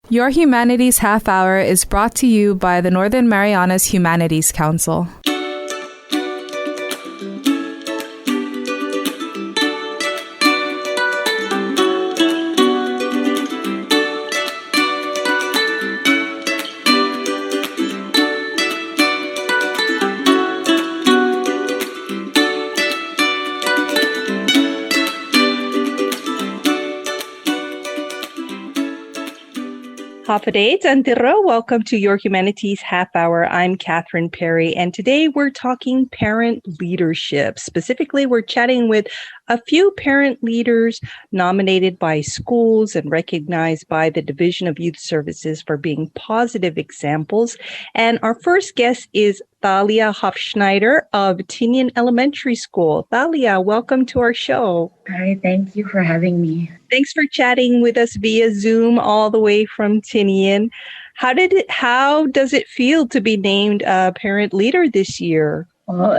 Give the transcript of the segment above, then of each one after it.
Your Humanities Half Hour is brought to you by the Northern Marianas Humanities Council. Hapaday Tantiro, welcome to Your Humanities Half Hour. I'm Catherine Perry, and today we're talking parent leadership. Specifically, we're chatting with a few parent leaders nominated by schools and recognized by the Division of Youth Services for being positive examples. And our first guest is Thalia Hof Schneider of Tinian Elementary School. Thalia, welcome to our show. Hi, thank you for having me. Thanks for chatting with us via Zoom all the way from Tinian. How does it feel to be named a parent leader this year? Well,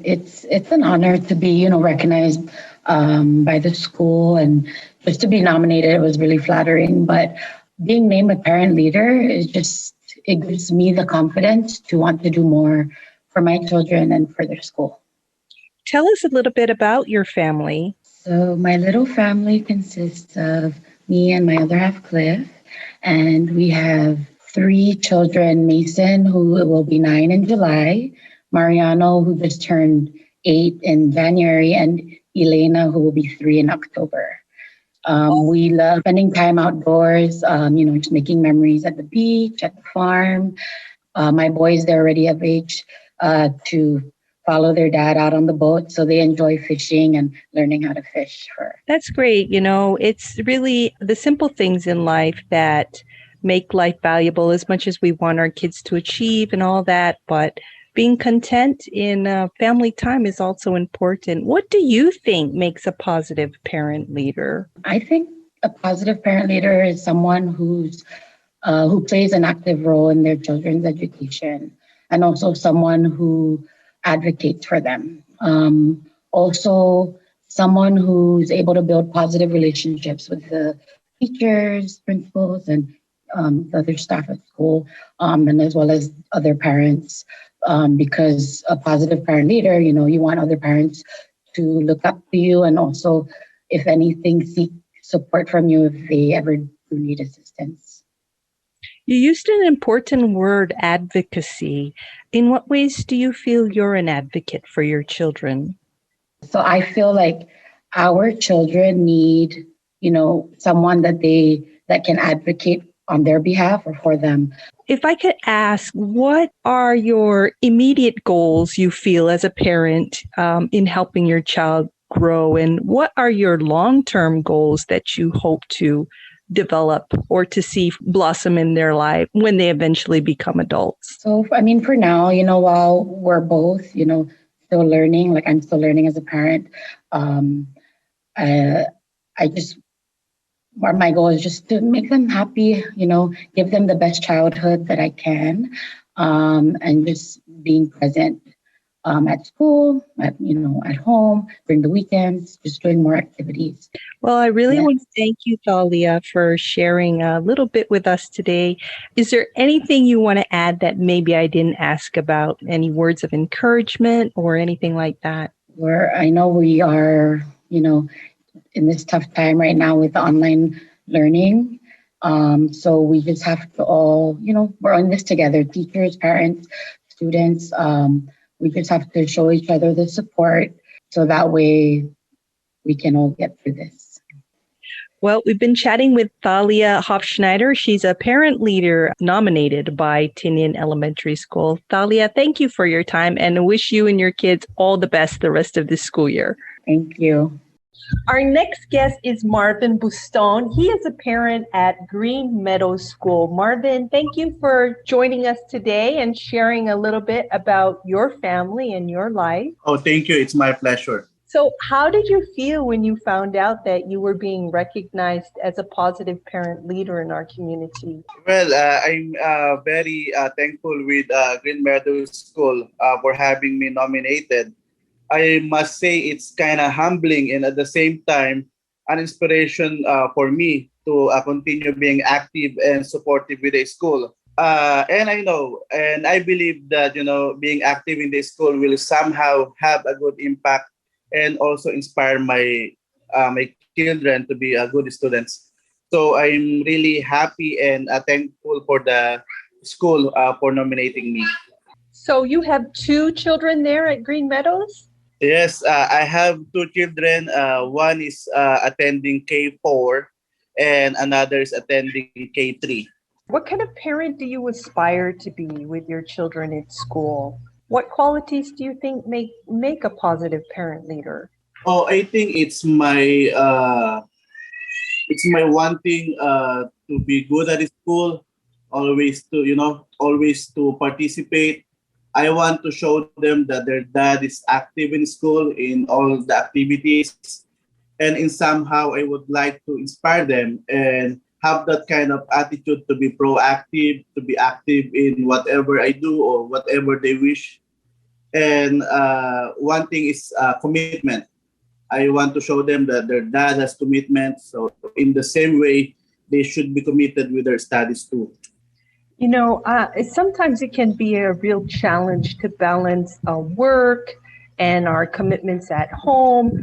it's an honor to be, recognized by the school, and just to be nominated, it was really flattering. But being named a parent leader it gives me the confidence to want to do more for my children and for their school. Tell us a little bit about your family. So my little family consists of me and my other half, Cliff, and we have 3 children: Mason, who will be 9 in July, Mariano, who just turned 8 in January, and Elena, who will be 3 in October. We love spending time outdoors, just making memories at the beach, at the farm. My boys, they're already of age to follow their dad out on the boat, so they enjoy fishing and learning how to fish. That's great. It's really the simple things in life that make life valuable, as much as we want our kids to achieve and all that, but being content in family time is also important. What do you think makes a positive parent leader? I think a positive parent leader is someone who plays an active role in their children's education, and also someone who advocates for them. Also, someone who's able to build positive relationships with the teachers, principals, and the other staff at school, and as well as other parents. Because a positive parent leader, you want other parents to look up to you, and also, if anything, seek support from you if they ever do need assistance. You used an important word, advocacy. In what ways do you feel you're an advocate for your children? So I feel like our children need, someone that can advocate on their behalf or for them. If I could ask, what are your immediate goals you feel as a parent in helping your child grow? And what are your long-term goals that you hope to develop or to see blossom in their life when they eventually become adults? So, for now, while we're both, still learning, like I'm still learning as a parent, my goal is just to make them happy, give them the best childhood that I can, and just being present at school, at home, during the weekends, just doing more activities. Well, I really want to thank you, Thalia, for sharing a little bit with us today. Is there anything you want to add that maybe I didn't ask about? Any words of encouragement or anything like that? I know we are, in this tough time right now with online learning. So we just have to all, we're on this together, teachers, parents, students. We just have to show each other the support, so that way we can all get through this. Well, we've been chatting with Thalia Hof Schneider. She's a parent leader nominated by Tinian Elementary School. Thalia, thank you for your time, and I wish you and your kids all the best the rest of this school year. Thank you. Our next guest is Marvin Buston. He is a parent at Green Meadows School. Marvin, thank you for joining us today and sharing a little bit about your family and your life. Oh, thank you. It's my pleasure. So how did you feel when you found out that you were being recognized as a positive parent leader in our community? Well, I'm very thankful with Green Meadows School for having me nominated. I must say it's kind of humbling and at the same time an inspiration for me to continue being active and supportive with the school. And I know, and I believe that, being active in the school will somehow have a good impact and also inspire my children to be good students. So I'm really happy and thankful for the school for nominating me. So you have two children there at Green Meadows? Yes, I have two children. One is attending K4 and another is attending K3. What kind of parent do you aspire to be with your children at school? What qualities do you think make a positive parent leader? Oh, I think it's my wanting to be good at school, always to participate. I want to show them that their dad is active in school in all the activities, and in somehow I would like to inspire them and have that kind of attitude to be proactive, to be active in whatever I do or whatever they wish. And one thing is commitment. I want to show them that their dad has commitment. So in the same way, they should be committed with their studies too. Sometimes it can be a real challenge to balance work and our commitments at home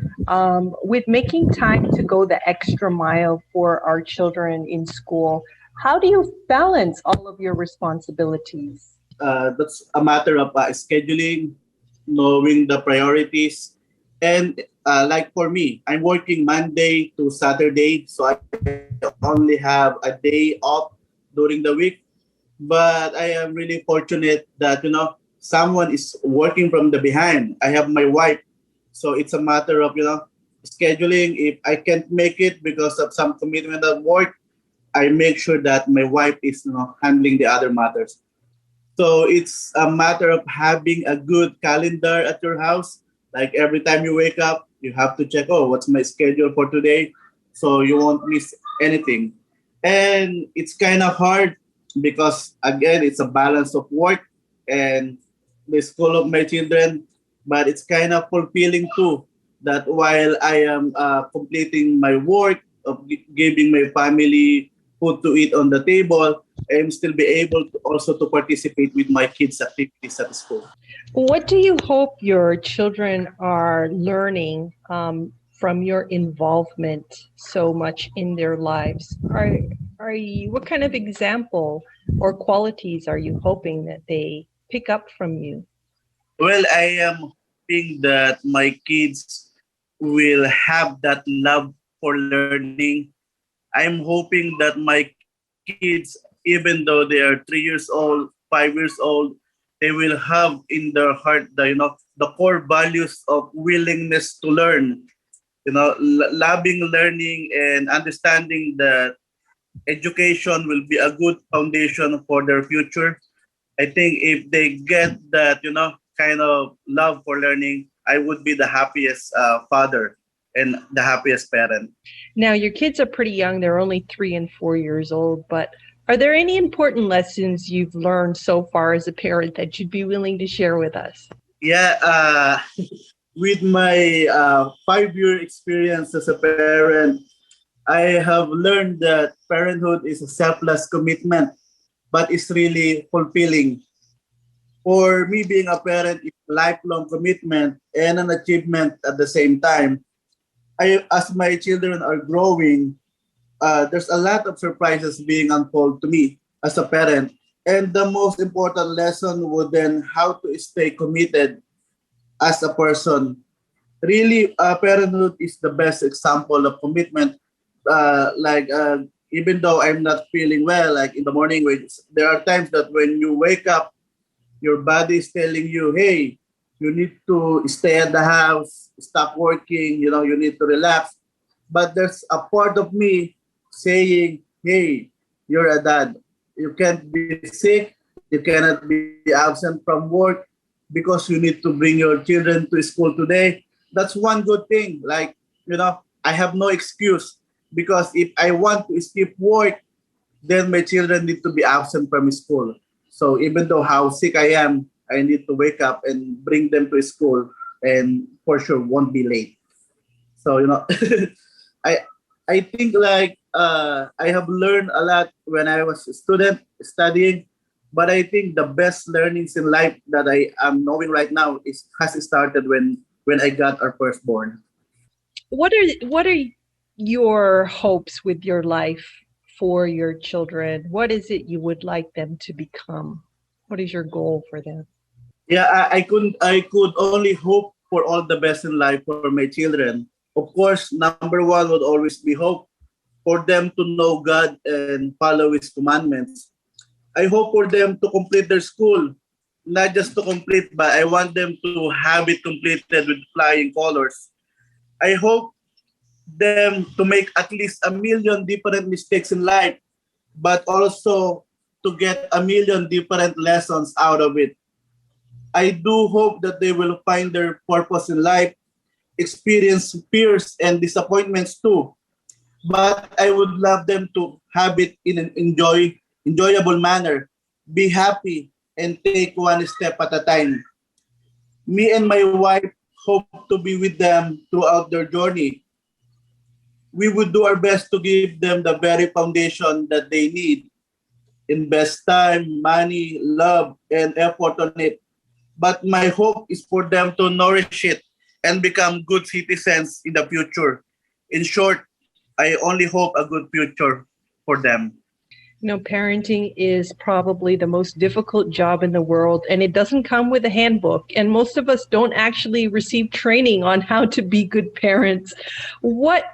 with making time to go the extra mile for our children in school. How do you balance all of your responsibilities? That's a matter of scheduling, knowing the priorities. And like for me, I'm working Monday to Saturday, so I only have a day off during the week. But I am really fortunate that, someone is working from the behind. I have my wife. So it's a matter of, scheduling. If I can't make it because of some commitment at work, I make sure that my wife is, handling the other matters. So it's a matter of having a good calendar at your house. Like every time you wake up, you have to check, oh, what's my schedule for today? So you won't miss anything. And it's kind of hard because, again, it's a balance of work and the school of my children. But it's kind of fulfilling too that while I am completing my work of giving my family food to eat on the table, I am still be able to also to participate with my kids' activities at school. What do you hope your children are learning from your involvement so much in their lives? What kind of example or qualities are you hoping that they pick up from you? Well, I am hoping that my kids will have that love for learning. I'm hoping that my kids, even though they are 3 years old, 5 years old, they will have in their heart the core values of willingness to learn. Loving learning and understanding that education will be a good foundation for their future. I think if they get that, kind of love for learning, I would be the happiest father and the happiest parent. Now, your kids are pretty young. They're only 3 and 4 years old, but are there any important lessons you've learned so far as a parent that you'd be willing to share with us? Yeah, with my 5-year experience as a parent, I have learned that parenthood is a selfless commitment, but it's really fulfilling. For me, being a parent is a lifelong commitment and an achievement at the same time. As my children are growing, there's a lot of surprises being unfolded to me as a parent. And the most important lesson would then how to stay committed as a person. Really, parenthood is the best example of commitment. Even though I'm not feeling well, like in the morning, there are times that when you wake up, your body is telling you, hey, you need to stay at the house, stop working, you need to relax. But there's a part of me saying, hey, you're a dad. You can't be sick. You cannot be absent from work because you need to bring your children to school today. That's one good thing. I have no excuse because if I want to skip work, then my children need to be absent from school. So even though how sick I am, I need to wake up and bring them to school and for sure won't be late. So, I think I have learned a lot when I was a student studying, but I think the best learnings in life that I am knowing right now has started when I got our firstborn. What are your hopes with your life for your children? What is it you would like them to become? What is your goal for them? Yeah, I could only hope for all the best in life for my children. Of course, number one would always be hope for them to know God and follow His commandments. I hope for them to complete their school, not just to complete, but I want them to have it completed with flying colors. I hope them to make at least a million different mistakes in life, but also to get a million different lessons out of it. I do hope that they will find their purpose in life, experience fears and disappointments too. But I would love them to have it in an enjoyable manner, be happy, and take one step at a time. Me and my wife hope to be with them throughout their journey. We would do our best to give them the very foundation that they need. Invest time, money, love, and effort on it. But my hope is for them to nourish it and become good citizens in the future. In short, I only hope a good future for them. Parenting is probably the most difficult job in the world, and it doesn't come with a handbook. And most of us don't actually receive training on how to be good parents. What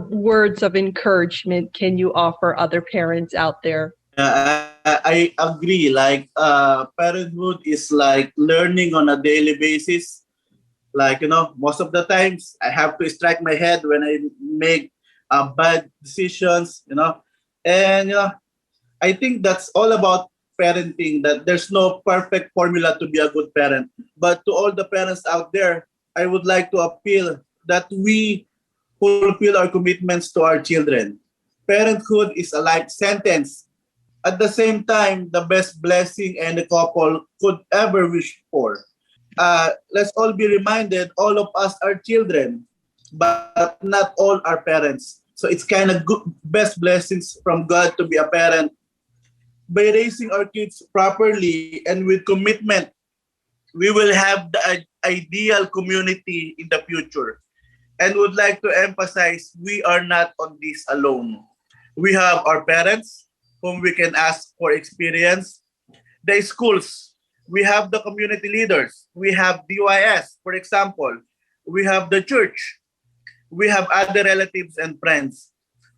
words of encouragement can you offer other parents out there? I agree. Like parenthood is like learning on a daily basis. Like most of the times I have to strike my head when I make bad decisions. And I think that's all about parenting. That there's no perfect formula to be a good parent. But to all the parents out there, I would like to appeal that we fulfill our commitments to our children. Parenthood is a life sentence. At the same time, the best blessing any couple could ever wish for. Let's all be reminded, all of us are children, but not all are parents. So it's kind of good, best blessings from God to be a parent. By raising our kids properly and with commitment, we will have the ideal community in the future. And would like to emphasize, we are not on this alone. We have our parents, whom we can ask for experience, the schools, we have the community leaders, we have DYS, for example, we have the church, we have other relatives and friends.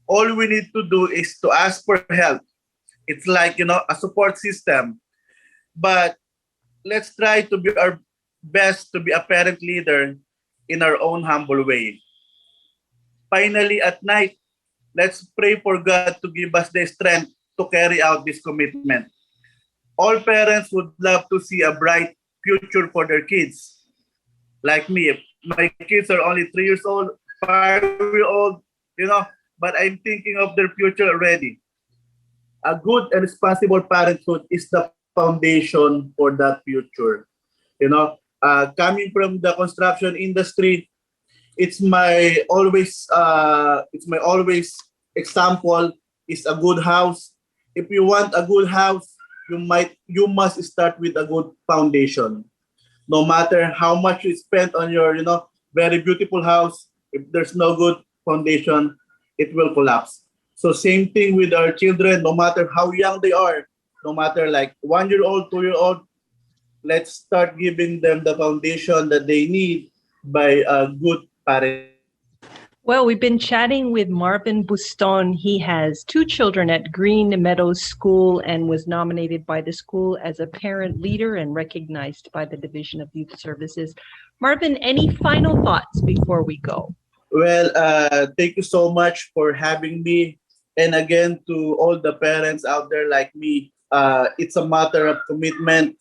All we need to do is to ask for help. It's like, a support system. But let's try to be our best to be a parent leader in our own humble way. Finally, at night, let's pray for God to give us the strength to carry out this commitment. All parents would love to see a bright future for their kids. Like me, if my kids are only 3 years old, 5 years old, but I'm thinking of their future already. A good and responsible parenthood is the foundation for that future. Coming from the construction industry, it's my always example is a good house. If you want a good house, you must start with a good foundation. No matter how much you spend on your very beautiful house, if there's no good foundation, it will collapse. So same thing with our children. No matter how young they are, no matter like 1 year old, 2 year old, let's start giving them the foundation that they need by a good parenting. Well, we've been chatting with Marvin Buston. He has 2 children at Green Meadows School and was nominated by the school as a parent leader and recognized by the Division of Youth Services. Marvin, any final thoughts before we go? Well, thank you so much for having me. And again, to all the parents out there like me, it's a matter of commitment.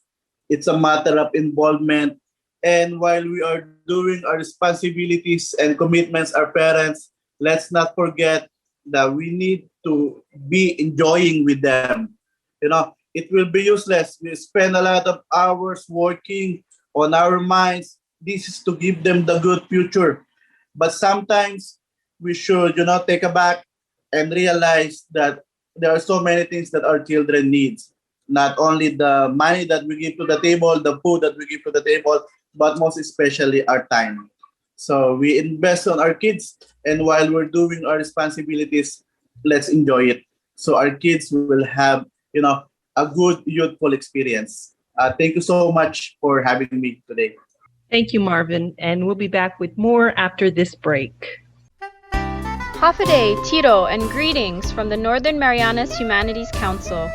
It's a matter of involvement. And while we are doing our responsibilities and commitments as parents, let's not forget that we need to be enjoying with them. It will be useless. We spend a lot of hours working on our minds. This is to give them the good future. But sometimes we should, take a back, and realize that there are so many things that our children needs. Not only the money that we give to the table, the food that we give to the table, but most especially our time. So we invest on our kids, and while we're doing our responsibilities, let's enjoy it. So our kids will have, a good youthful experience. Thank you so much for having me today. Thank you, Marvin. And we'll be back with more after this break. Hafaday, Tito, and greetings from the Northern Marianas Humanities Council.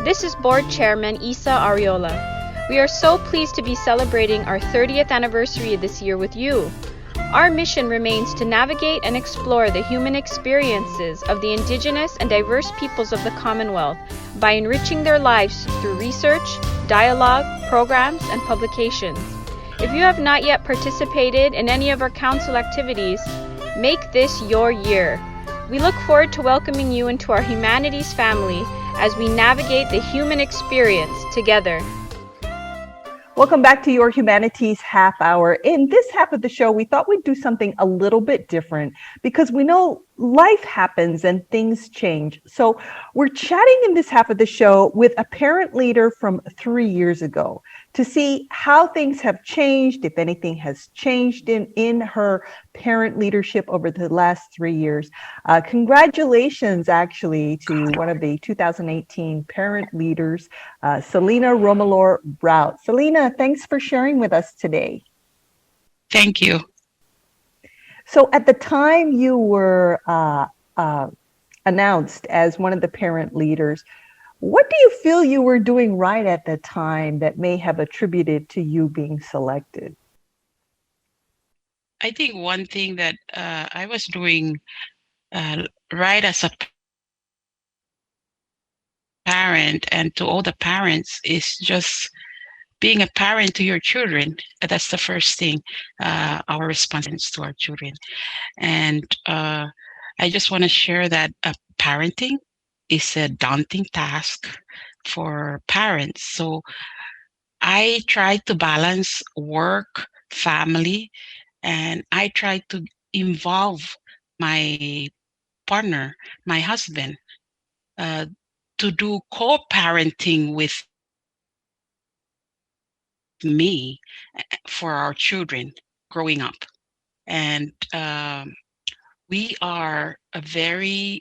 This is Board Chairman Isa Ariola. We are so pleased to be celebrating our 30th anniversary this year with you. Our mission remains to navigate and explore the human experiences of the indigenous and diverse peoples of the Commonwealth by enriching their lives through research, dialogue, programs, and publications. If you have not yet participated in any of our council activities, make this your year. We look forward to welcoming you into our humanities family as we navigate the human experience together. Welcome back to your Humanities Half Hour. In this half of the show, we thought we'd do something a little bit different because we know life happens and things change. So we're chatting in this half of the show with a parent leader from 3 years ago to see how things have changed, if anything has changed in her parent leadership over the last 3 years. Congratulations, actually, to one of the 2018 parent leaders, Celina Romolor-Route. Celina, thanks for sharing with us today. Thank you. So at the time you were announced as one of the parent leaders, what do you feel you were doing right at the time that may have attributed to you being selected? I think one thing that I was doing right as a parent and to all the parents is just being a parent to your children. That's the first thing, our response to our children. And I just want to share that parenting is a daunting task for parents. So I try to balance work, family, and I try to involve my partner, my husband, to do co-parenting with me for our children growing up. And we are a very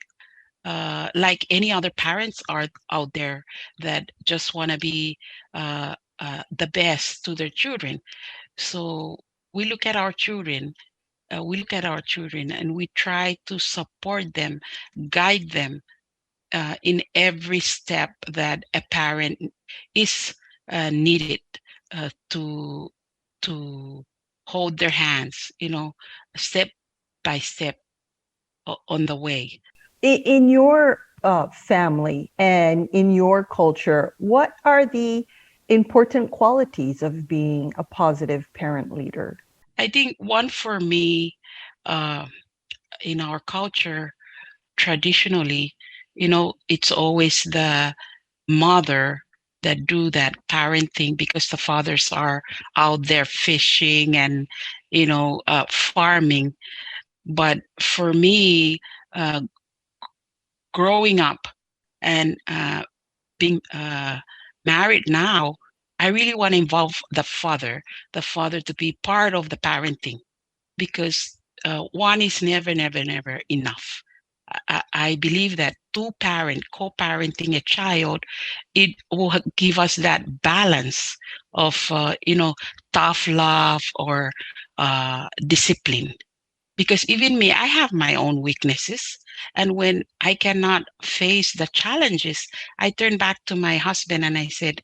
like any other parents are out there that just want to be the best to their children. So we look at our children, and we try to support them, guide them in every step that a parent is needed to hold their hands, step by step on the way. In your family and in your culture, what are the important qualities of being a positive parent leader? I think one for me, in our culture, traditionally, it's always the mother that do that parenting because the fathers are out there fishing and, farming. But for me, growing up and being married now, I really want to involve the father to be part of the parenting, because one is never enough. I believe that co-parenting a child, it will give us that balance of, tough love or discipline. Because even me, I have my own weaknesses. And when I cannot face the challenges, I turn back to my husband and I said,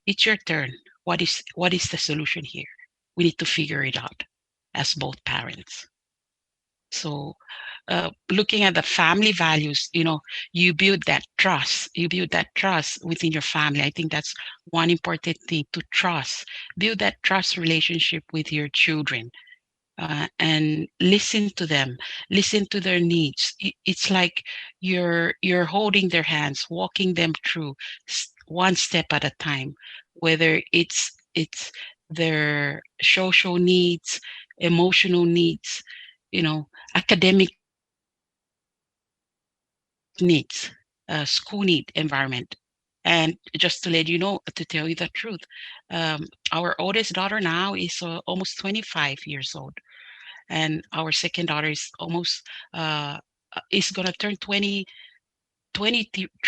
it's your turn. What is the solution here? We need to figure it out as both parents. So looking at the family values, you build that trust within your family. I think that's one important thing, to trust, build that trust relationship with your children, and listen to them, listen to their needs. It's like you're holding their hands, walking them through one step at a time, whether it's their social needs, emotional needs, academic needs, school need environment. And just to let you know, to tell you the truth, our oldest daughter now is almost 25 years old, and our second daughter is gonna turn 23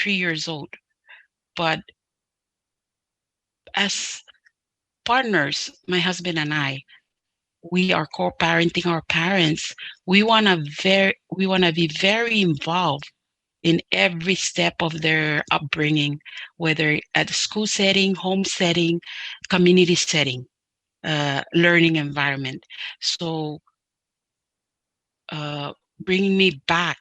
years old. But as partners, my husband and I, we are co-parenting our parents. We wanna be very involved in every step of their upbringing, whether at the school setting, home setting, community setting, learning environment. So bringing me back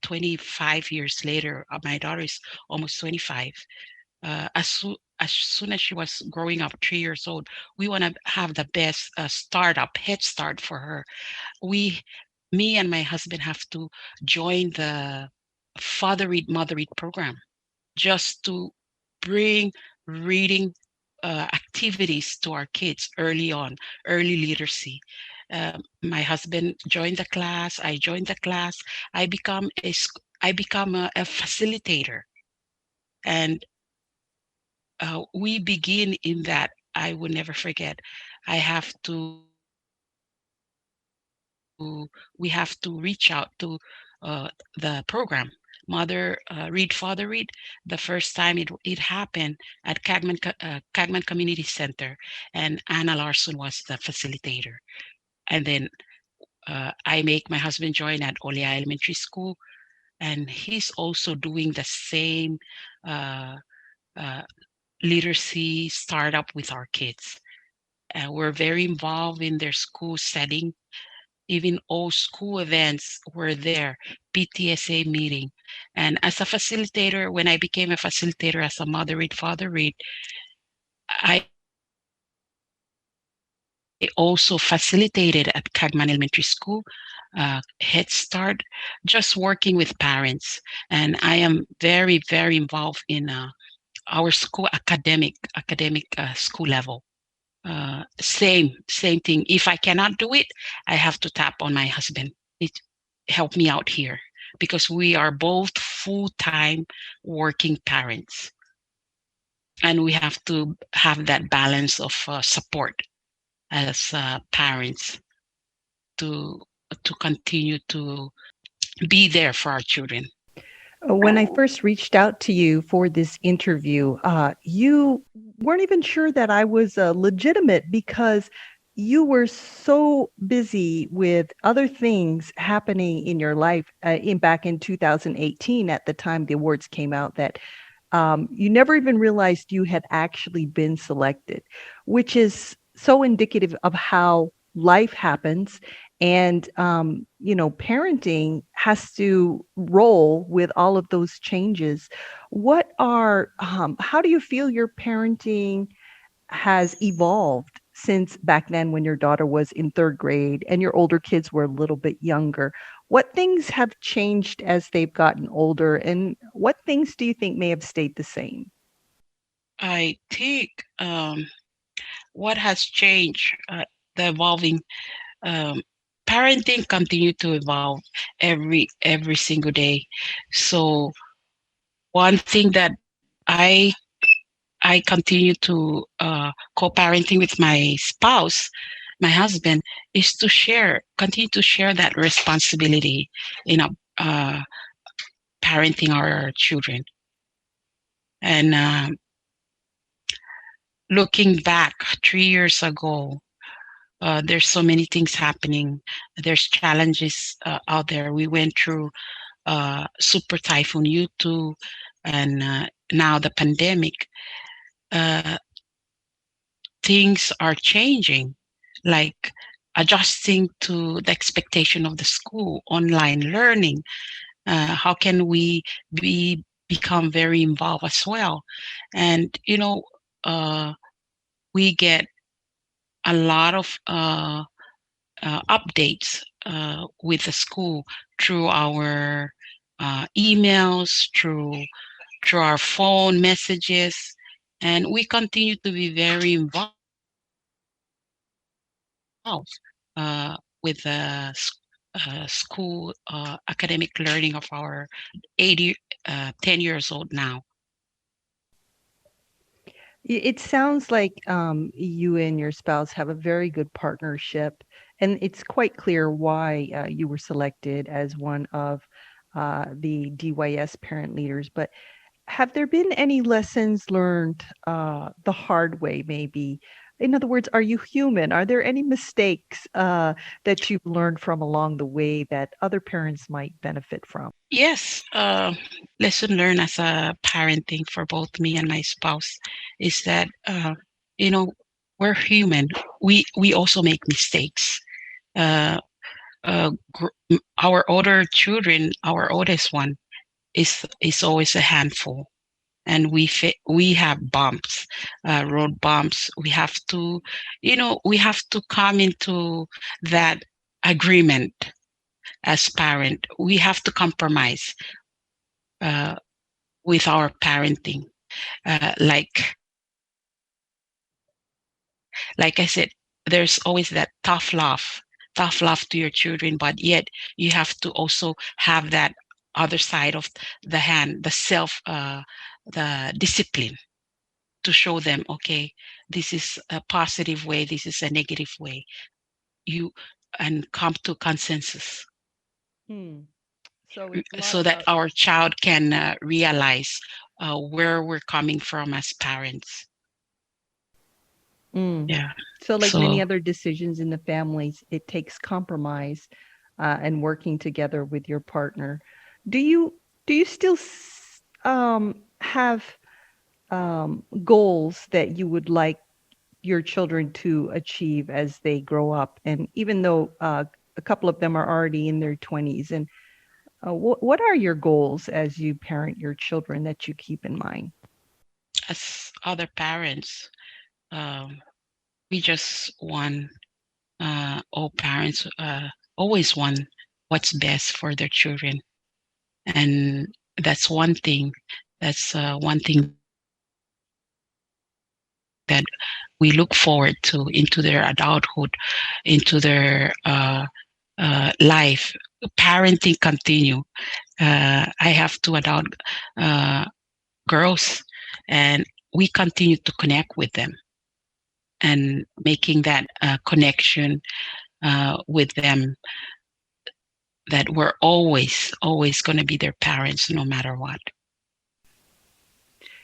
25 years later, my daughter is almost 25. As soon as she was growing up, 3 years old, we want to have the best head start for her. Me and my husband have to join the Father Read, Mother Read program just to bring reading activities to our kids early on, early literacy. My husband joined the class. I joined the class. I become a facilitator, and we begin in that. I will never forget. I have to. We have to reach out to the program, Mother Read, Father Read. The first time it happened at Cagman Community Center, and Anna Larson was the facilitator. And then I make my husband join at Olia Elementary School, and he's also doing the same literacy startup with our kids. We're very involved in their school setting. Even all school events were there, PTSA meeting. And as a facilitator, when I became a facilitator as a Mother Read, Father Read, I also facilitated at Cagman Elementary School, Head Start, just working with parents. And I am very, very involved in our school academic school level. Same thing. If I cannot do it, I have to tap on my husband. It helped me out here because we are both full-time working parents, and we have to have that balance of support as parents to continue to be there for our children. When I first reached out to you for this interview, you weren't even sure that I was legitimate because you were so busy with other things happening in your life back in 2018 at the time the awards came out that you never even realized you had actually been selected, which is so indicative of how life happens. And, parenting has to roll with all of those changes. How do you feel your parenting has evolved since back then when your daughter was in third grade and your older kids were a little bit younger? What things have changed as they've gotten older, and what things do you think may have stayed the same? I think what has changed, the evolving parenting continue to evolve every single day. So one thing that I continue to co-parenting with my spouse, my husband, is to continue to share that responsibility in parenting our children. And looking back 3 years ago, there's so many things happening. There's challenges out there. We went through Super Typhoon U2 and now the pandemic. Things are changing, like adjusting to the expectation of the school, online learning. How can we become very involved as well? And, we get a lot of updates with the school through our emails, through our phone messages, and we continue to be very involved. with the school academic learning of our 10 years old now. It sounds like you and your spouse have a very good partnership, and it's quite clear why you were selected as one of the DYS parent leaders. But have there been any lessons learned the hard way, maybe? In other words, are you human? Are there any mistakes that you've learned from along the way that other parents might benefit from? Yes, lesson learned as a parenting for both me and my spouse is that we're human. We also make mistakes. Our older children, our oldest one, is always a handful, and we have bumps, road bumps. We have to come into that agreement as parent. We have to compromise with our parenting. Like I said, there's always that tough love to your children, but yet you have to also have that other side of the hand, the discipline to show them, okay, this is a positive way, this is a negative way, and come to consensus. So that our child can realize where we're coming from as parents. Yeah. So many other decisions in the families, it takes compromise and working together with your partner. Do you still have goals that you would like your children to achieve as they grow up? And even though a couple of them are already in their 20s, and what are your goals as you parent your children that you keep in mind? As other parents, we just want, all parents always want what's best for their children. And that's one thing that we look forward to into their adulthood, into their life. Parenting continue. I have two adult girls, and we continue to connect with them and making that connection with them, that we're always going to be their parents no matter what.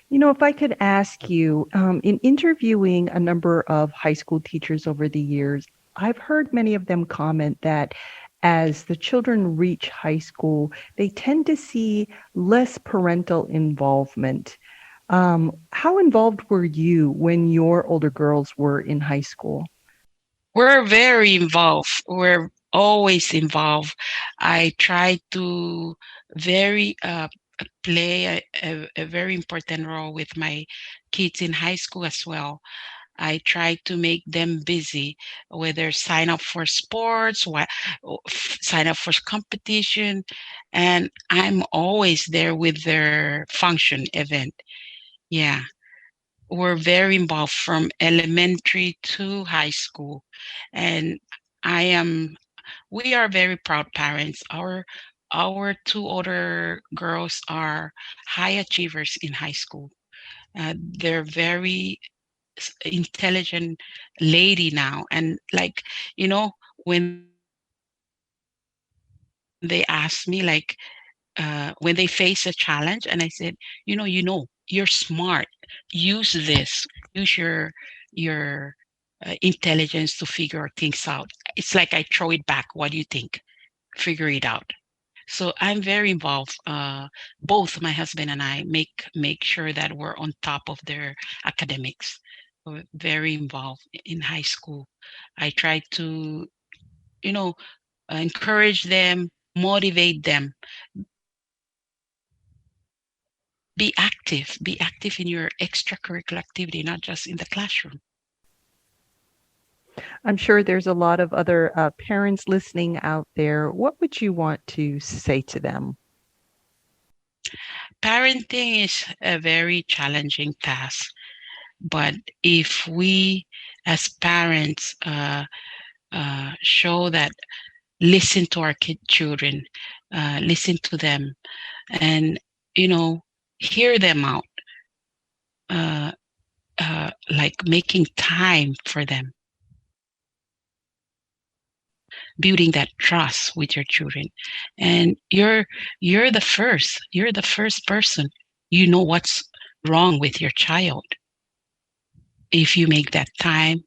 If I could ask you, in interviewing a number of high school teachers over the years, I've heard many of them comment that as the children reach high school, they tend to see less parental involvement. How involved were you when your older girls were in high school? We're very involved. We're always involved. I try to play a very important role with my kids in high school as well. I try to make them busy, whether sign up for sports, sign up for competition, and I'm always there with their function event. Yeah, we're very involved from elementary to high school, and we are very proud parents. Our two older girls are high achievers in high school. They're very intelligent lady now, and when they ask me, when they face a challenge, and I said, you're smart, use your intelligence to figure things out. It's like I throw it back. What do you think? Figure it out. So I'm very involved. Both my husband and I make sure that we're on top of their academics. We're very involved in high school. I try to, encourage them, motivate them. Be active in your extracurricular activity, not just in the classroom. I'm sure there's a lot of other parents listening out there. What would you want to say to them? Parenting is a very challenging task, but if we as parents show that listen to our children, listen to them, and hear them out, like making time for them, building that trust with your children. And you're the first person. You know what's wrong with your child. If you make that time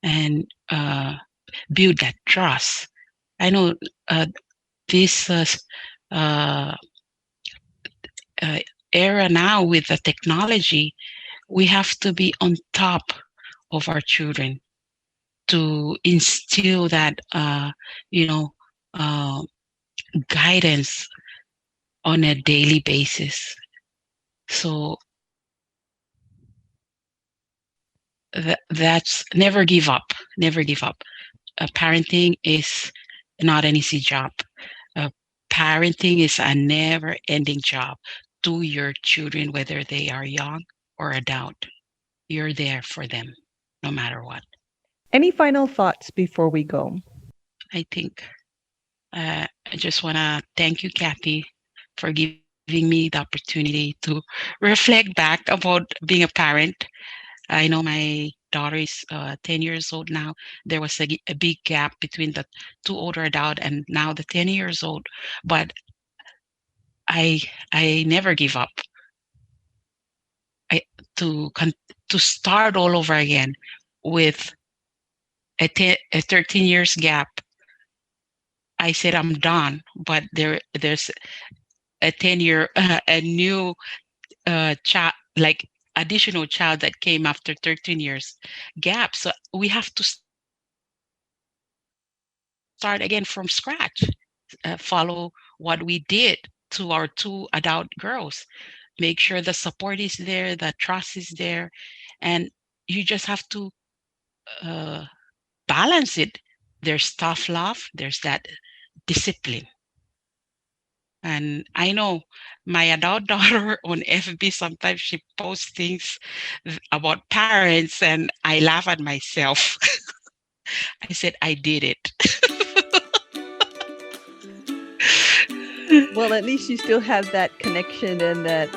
and build that trust. I know this era now with the technology, we have to be on top of our children to instill that, guidance on a daily basis. So that's never give up. Parenting is not an easy job. Parenting is a never-ending job to your children, whether they are young or adult. You're there for them, no matter what. Any final thoughts before we go? I think I just want to thank you, Kathy, for giving me the opportunity to reflect back about being a parent. I know my daughter is 10 years old now. There was a big gap between the two older adults and now the 10 years old. But I never give up. To start all over again with a 13 years gap. I said I'm done, but there's a 10-year a new child, like additional child that came after 13 years gap. So we have to start again from scratch, follow what we did to our two adult girls, make sure the support is there, the trust is there, and you just have to balance it. There's tough love, there's that discipline. And I know my adult daughter on FB, sometimes she posts things about parents and I laugh at myself. I said, I did it. Well, at least you still have that connection and that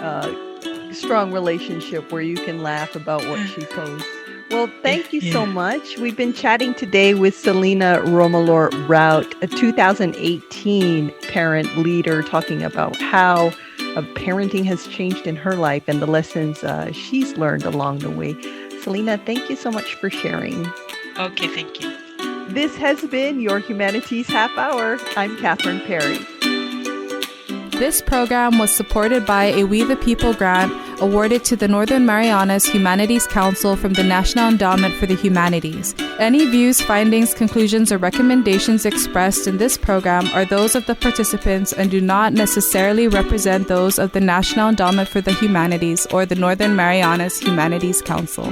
strong relationship where you can laugh about what she posts. Well, thank you so much. We've been chatting today with Celina Romolor-Route, a 2018 parent leader, talking about how parenting has changed in her life and the lessons she's learned along the way. Celina, thank you so much for sharing. Okay, thank you. This has been your Humanities Half Hour. I'm Catherine Perry. This program was supported by a We the People grant awarded to the Northern Marianas Humanities Council from the National Endowment for the Humanities. Any views, findings, conclusions, or recommendations expressed in this program are those of the participants and do not necessarily represent those of the National Endowment for the Humanities or the Northern Marianas Humanities Council.